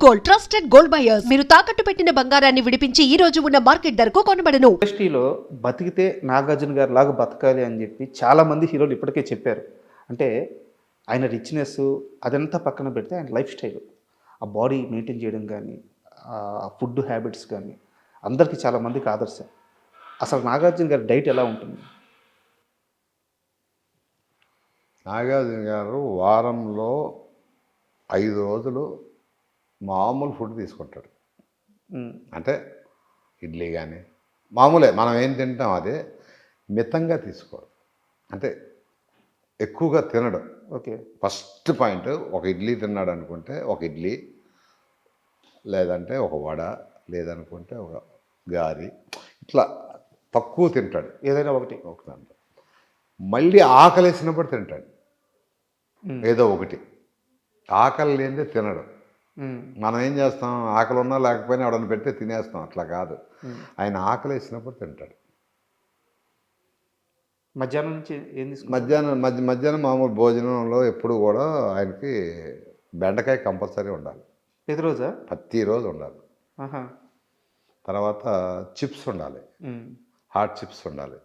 Gold, trusted gold buyers. మీరు తాకట్టు పెట్టిన బంగారాన్ని విడిపించి ఈ రోజు ఉన్న మార్కెట్ ధరకు కొనబడను. ఇండస్ట్రీలో బతికితే నాగార్జున గారి లాగా బతకాలి అని చెప్పి చాలామంది హీరోలు ఇప్పటికే చెప్పారు. అంటే ఆయన రిచ్నెస్ అదంతా పక్కన పెడితే ఆయన లైఫ్ స్టైల్, ఆ బాడీ మెయింటైన్ చేయడం కానీ, ఆ ఫుడ్ హ్యాబిట్స్ కానీ అందరికీ చాలామందికి ఆదర్శం. అసలు నాగార్జున గారి డైట్ ఎలా ఉంటుంది? నాగార్జున గారు వారంలో 5 రోజులు మామూలు ఫుడ్ తీసుకుంటాడు. అంటే ఇడ్లీ కానీ మామూలే, మనం ఏం తింటాం అదే, మితంగా తీసుకోడు. అంటే ఎక్కువగా తినడు. ఓకే. ఫస్ట్ పాయింట్, ఒక ఇడ్లీ తిన్నాడు అనుకుంటే ఒక ఇడ్లీ, లేదంటే ఒక వడ, లేదనుకుంటే ఒక గారి, ఇట్లా తక్కువ తింటాడు. ఏదైనా ఒకటి. మళ్ళీ ఆకలేసినప్పుడు తింటాడు ఏదో ఒకటి. ఆకలి లేనిదే తినడు. మనం ఏం చేస్తాం, ఆకలి ఉన్నా లేకపోయినా ఎవడన్నా పెడితే తినేస్తాం. అట్లా కాదు, ఆయన ఆకలి వేసినప్పుడు తింటాడు. మధ్యాహ్నం నుంచి ఏం తీసుకుంటారు? మధ్యాహ్నం మామూలు భోజనంలో ఎప్పుడు కూడా ఆయనకి బెండకాయ కంపల్సరీ ఉండాలి. ప్రతిరోజు ఉండాలి. తర్వాత చిప్స్ ఉండాలి, హాట్ చిప్స్ ఉండాలి.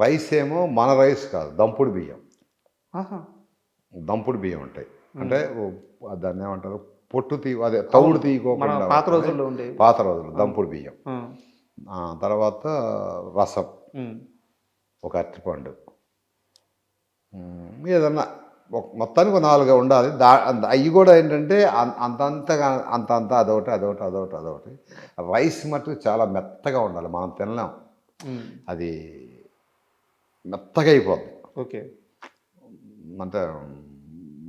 రైస్ ఏమో మన రైస్ కాదు, దంపుడు బియ్యం. దంపుడు బియ్యం ఉంటాయి. అంటే దాన్ని ఏమంటారు, పొట్టు అదే తౌడు తీయకోకుండా పాత రోజులు దంపుడు బియ్యం. తర్వాత రసం, ఒక అరటిపండు, ఏదన్నా మొత్తానికి 4 ఉండాలి. అవి కూడా ఏంటంటే అంత అదొకటి. రైస్ మటుకు చాలా మెత్తగా ఉండాలి, మనం తినలేం. అది మెత్తగా అయిపోద్ది. ఓకే. అంటే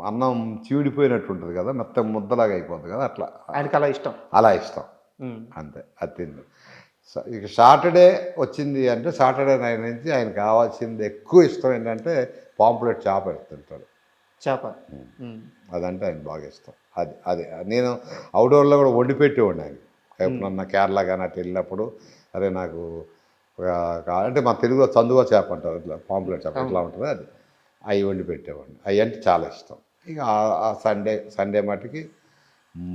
అన్నం చీడిపోయినట్టు ఉంటుంది కదా, మెత్త ముద్దలాగా అయిపోద్ది కదా, అట్లా ఆయనకి అలా ఇష్టం. అంతే, అది తింది. ఇక సాటర్డే వచ్చింది అంటే సాటర్డే నైట్ నుంచి ఆయన కావాల్సింది ఎక్కువ ఇష్టం ఏంటంటే పాంప్లెట్ చేప తింటాడు. చేప అదంటే ఆయన బాగా ఇష్టం. అది నేను అవుట్డోర్లో కూడా వండి పెట్టేవాడిని ఆయన. ఎప్పుడన్నా కేరళ కానీ అటు వెళ్ళినప్పుడు, అరే నాకు అంటే మా తెలుగులో చందువ చేప అంటారు, ఇట్లా పాంప్లెట్ చేప ఎట్లా ఉంటుంది, అది అవి వండి పెట్టేవాడిని. అవి అంటే చాలా ఇష్టం. ఇక ఆ సండే మటుకి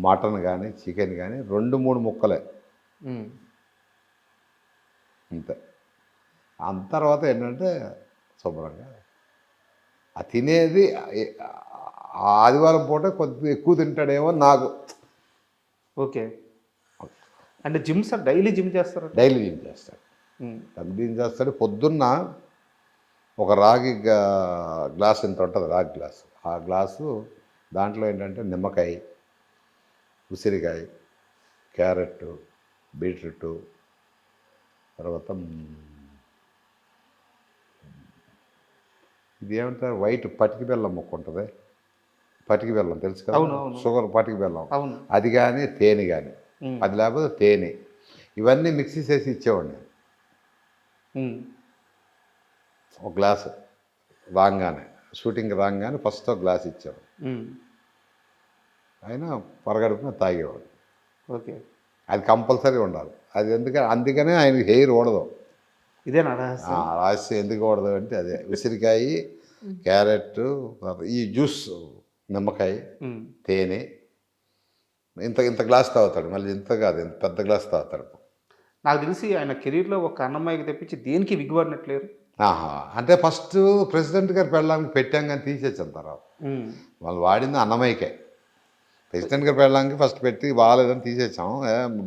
మటన్ కానీ చికెన్ కానీ 2-3 ముక్కలే అంతే. అంత తర్వాత ఏంటంటే శుభ్రంగా ఆ తినేది ఆదివారం పూట కొద్దిగా ఎక్కువ తింటాడేమో నాకు. ఓకే. అంటే డైలీ జిమ్ చేస్తారు? డైలీ జిమ్ చేస్తాడు. పొద్దున్న ఒక రాగి గ్లాస్ ఇంత ఉంటుంది, రాగి గ్లాసు. ఆ గ్లాసు దాంట్లో ఏంటంటే నిమ్మకాయ, ఉసిరికాయ, క్యారెట్, బీట్రూట్, తర్వాత ఇది ఏమంటారు, వైట్ పటికి బెల్లం ముక్క ఉంటుంది. పటికి బెల్లం తెలుసు కదా, షుగర్ పటికి బెల్లం, అది కానీ తేనె కానీ, అది లేకపోతే తేనె, ఇవన్నీ మిక్సీ చేసి ఇచ్చేవాడిని. ఒక గ్లాసు రాగానే, షూటింగ్ రాగానే ఫస్ట్ ఒక గ్లాస్ ఇచ్చాడు. ఆయన పరగడుపున తాగేవాడు. ఓకే. అది కంపల్సరీ ఉండాలి. అది అందుకనే ఆయన హెయిర్ ఓడదు. ఇదేనా రహస్యం? ఎందుకు ఓడదు అంటే అదే, ఉసిరికాయ, క్యారెట్, ఈ జ్యూస్, నిమ్మకాయ, తేనె, ఇంత గ్లాస్ తాగుతాడు. మళ్ళీ ఇంత కాదు, ఇంత పెద్ద గ్లాస్ తాగుతాడు. నాకు తెలిసి ఆయన కెరీర్లో ఒక అన్నమ్మాయికి తెప్పించి దేనికి విగ్గుపడినట్లేరు. అంటే ఫస్ట్ ప్రెసిడెంట్ గారు పెళ్ళడానికి పెట్టాం కానీ తీసేచ్చాం. తర్వాత వాళ్ళు వాడింది అన్నమయ్యకే. ప్రెసిడెంట్ గారు పెళ్ళడానికి ఫస్ట్ పెట్టి బాగాలేదని తీసేసాం.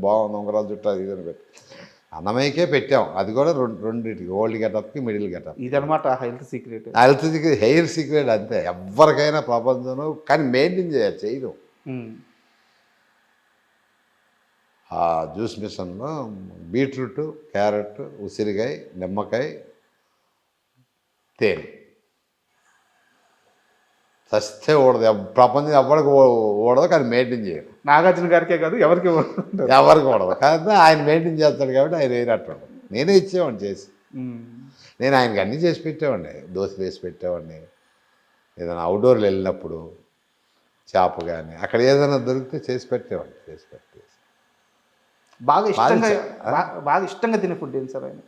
బాగుంది ఉంగరాలు చుట్టూ అది ఇదని పెట్టి అన్నమయ్యకే పెట్టాం. అది కూడా రెండింటికి, ఓల్డ్ గెటప్కి, మిడిల్ గెటప్. ఇదనమాట హెల్త్ సీక్రెట్. హెయిర్ సీక్రెట్ అంతే, ఎవరికైనా ప్రపంచంలో. కానీ మెయింటైన్ చేయదు. ఆ జ్యూస్ మిషన్లో బీట్రూట్, క్యారెట్, ఉసిరికాయ, నిమ్మకాయ, తేనె సస్తే ఓడదు. ప్రపంచం ఎవరికి ఓడదు, కానీ మెయింటైన్ చేయరు. నాగార్జున గారికే కాదు, ఎవరికి ఓడదు. కానీ ఆయన మెయింటైన్ చేస్తాడు కాబట్టి ఆయన వేరేట్టు. నేనే ఇచ్చేవాడిని చేసి. నేను ఆయనకి అన్నీ చేసి పెట్టేవాడిని. దోశలు వేసి పెట్టేవాడిని. ఏదైనా అవుట్డోర్లు వెళ్ళినప్పుడు చేప కానీ అక్కడ ఏదైనా దొరికితే చేసి పెట్టేవాడిని. బాగా ఇష్టంగా తినే ఫుడ్ ఏంటి సార్ ఆయన?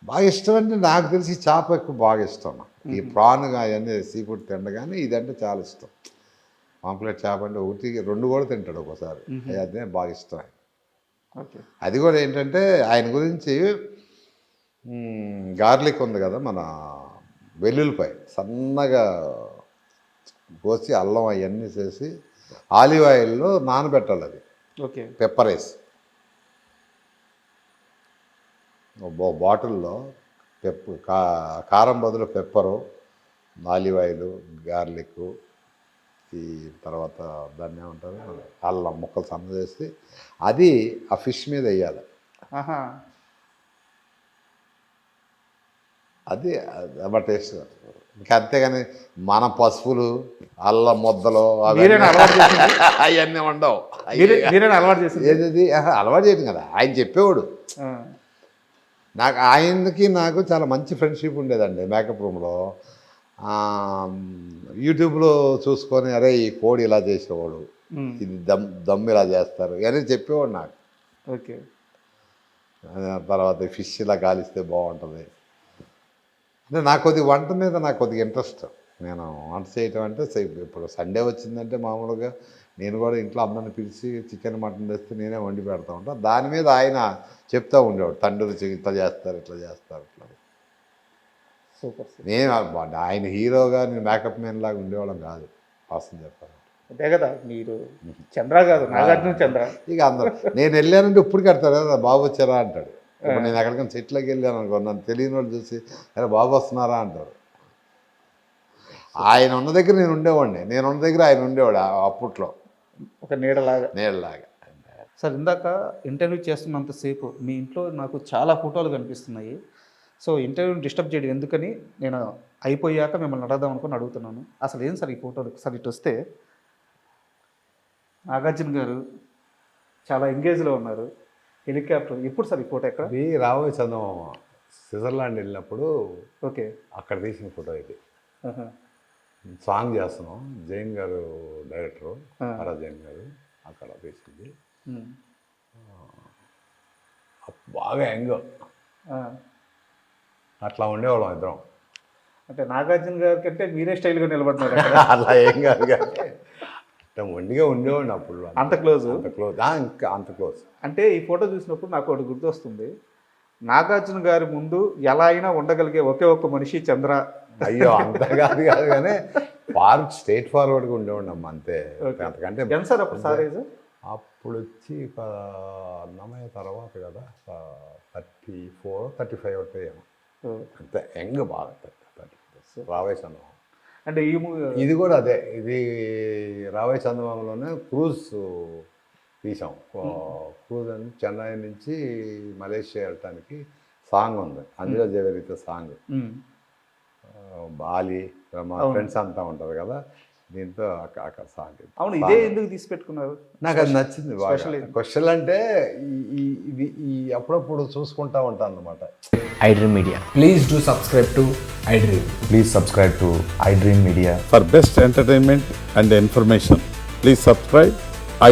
బాగా ఇష్టం అంటే నాకు తెలిసి చేప ఎక్కువ బాగా ఇష్టం. ఈ ప్రాన్ అవన్నీ సీ ఫుడ్ తిండ, కానీ ఇదంటే చాలా ఇష్టం. పాంప్లెట్ చేప అంటే ఒకటి 2 కూడా తింటాడు ఒక్కోసారి. అదే బాగా ఇష్టం ఆయన. ఓకే. అది కూడా ఏంటంటే ఆయన గురించి గార్లిక్ ఉంది కదా, మన వెల్లుల్లిపాయ సన్నగా కోసి అల్లం అవన్నీ చేసి ఆలివ్ ఆయిల్లో నానబెట్టాలి. అది ఓకే. పెప్పర్ వేసి బాటిల్లో కారం బదులు పెప్పరు, ఆలివ్ ఆయిల్, గార్లిక్, ఈ తర్వాత దాన్ని ఏమంటారు అల్లం ముక్కలు సన్న చేసి అది ఆ ఫిష్ మీద వేయాలి. ఆహా. అది అమ్మ టేస్ట్. ఇంకా అంతేగాని మన పసుపులు, అల్లం ముద్దలు అవన్నీ ఉండవు. అలవాటు చేసింది ఏది అలవాటు చేయడం కదా, ఆయన చెప్పేవాడు. నాకు ఆయనకి నాకు చాలా మంచి ఫ్రెండ్షిప్ ఉండేదండి మేకప్ రూమ్లో. యూట్యూబ్లో చూసుకొని అరే ఈ కోడి ఇలా చేసేవాడు, ఇది దమ్ ఇలా చేస్తారు అని చెప్పేవాడు నాకు. ఓకే. తర్వాత ఫిష్ ఇలా కాలిస్తే బాగుంటుంది అంటే నాకు కొద్దిగా వంట మీద నాకు కొద్దిగా ఇంట్రెస్ట్. నేను వంట చేయటం అంటే ఇప్పుడు సండే వచ్చిందంటే మామూలుగా నేను కూడా ఇంట్లో అందరిని పిలిచి చికెన్ మటన్ తెస్తే నేనే వండి పెడతా ఉంటాను. దాని మీద ఆయన చెప్తూ ఉండేవాడు, తండ్రి ఇట్లా చేస్తారు ఇట్లా చేస్తారు ఇట్లా. సూపర్. నేను ఆయన హీరోగా నేను మేకప్ మ్యాన్ లాగా ఉండేవాళ్ళం కాదు వాస్తవం చెప్పాలి. అంతే కదా, మీరు చంద్ర కాదు నాగార్జున చంద్ర. ఇక అందరూ నేను వెళ్ళానంటే ఇప్పుడు కడతారు కదా బాబు వచ్చారా అంటాడు. ఇప్పుడు నేను ఎక్కడికైనా చెట్లకి వెళ్ళాను అనుకో, నన్ను తెలియని వాళ్ళు చూసి అరే బాబు వస్తున్నారా అంటారు. ఆయన ఉన్న దగ్గర నేను ఉండేవాడిని, నేను ఉన్న దగ్గర ఆయన ఉండేవాడు అప్పట్లో ఒక నీడలాగా. సార్, ఇందాక ఇంటర్వ్యూ చేస్తున్నంతసేపు మీ ఇంట్లో నాకు చాలా ఫోటోలు కనిపిస్తున్నాయి. సో ఇంటర్వ్యూని డిస్టర్బ్ చేయడం ఎందుకని నేను అయిపోయాక మిమ్మల్ని అడగదాం అనుకుని అడుగుతున్నాను. అసలు ఏం సార్ ఈ ఫోటోలు? సార్ ఇటు వస్తే నాగార్జున గారు చాలా ఎంగేజ్లో ఉన్నారు, హెలికాప్టర్. ఎప్పుడు సార్ ఈ ఫోటో ఎక్కడ? ఇది రాబోయే చందమామ స్విట్జర్లాండ్ వెళ్ళినప్పుడు ఓకే అక్కడ తీసిన ఫోటో ఇది. సాంగ్ చేస్తున్నాం, జైన్ గారు డైరెక్టరు, ఆరా జైన్ గారు అక్కడ తీసింది. బాగా యంగ్, అట్లా ఉండేవాళ్ళం ఇద్దరం. అంటే నాగార్జున గారి కంటే మీరే స్టైల్గా నిలబడినారు. అలా ఏం కాదు కానీ మొండిగా ఉండేవాడిని అప్పుడు. అంత క్లోజ్ ఇంకా అంత క్లోజ్. అంటే ఈ ఫోటో చూసినప్పుడు నాకు ఒకటి గుర్తొస్తుంది, నాగార్జున గారి ముందు ఎలా అయినా ఉండగలిగే ఒకే ఒక్క మనిషి చంద్ర. అయ్యో అంత కాదు కానీ స్ట్రైట్ ఫార్వర్డ్గా ఉండేవాడిని అమ్మ అంతే. అంతకంటే ఎంత సార్ అప్పుడు సార్ ఏజ్? అప్పుడు వచ్చి నమ్మయ్య తర్వాత కదా 34, 35 అవుతాయేమో అంతే. యంగ్ బాగా రాబోయే చందమామ. అంటే ఇది కూడా అదే, ఇది రాబోయే చందమామలోనే క్రూజ్ తీసాం. క్రూజ్ అని చెన్నై నుంచి మలేషియా వెళ్ళటానికి సాంగ్ ఉంది, అందులో జగరిత సాంగ్. బాలి మా ఫ్రెండ్స్ అంతా ఉంటారు కదా, దీంతో అక్కడ సాంగ్. అవును, ఇదే ఎందుకు తీసి పెట్టుకున్నారు? నాకు అది నచ్చింది బాగా. క్వశ్చన్ అంటే ఈ అప్పుడప్పుడు చూసుకుంటా ఉంటాను అన్నమాట. iDream Media. Please do subscribe to iDream. Please subscribe to iDream Media. For best entertainment and information, please subscribe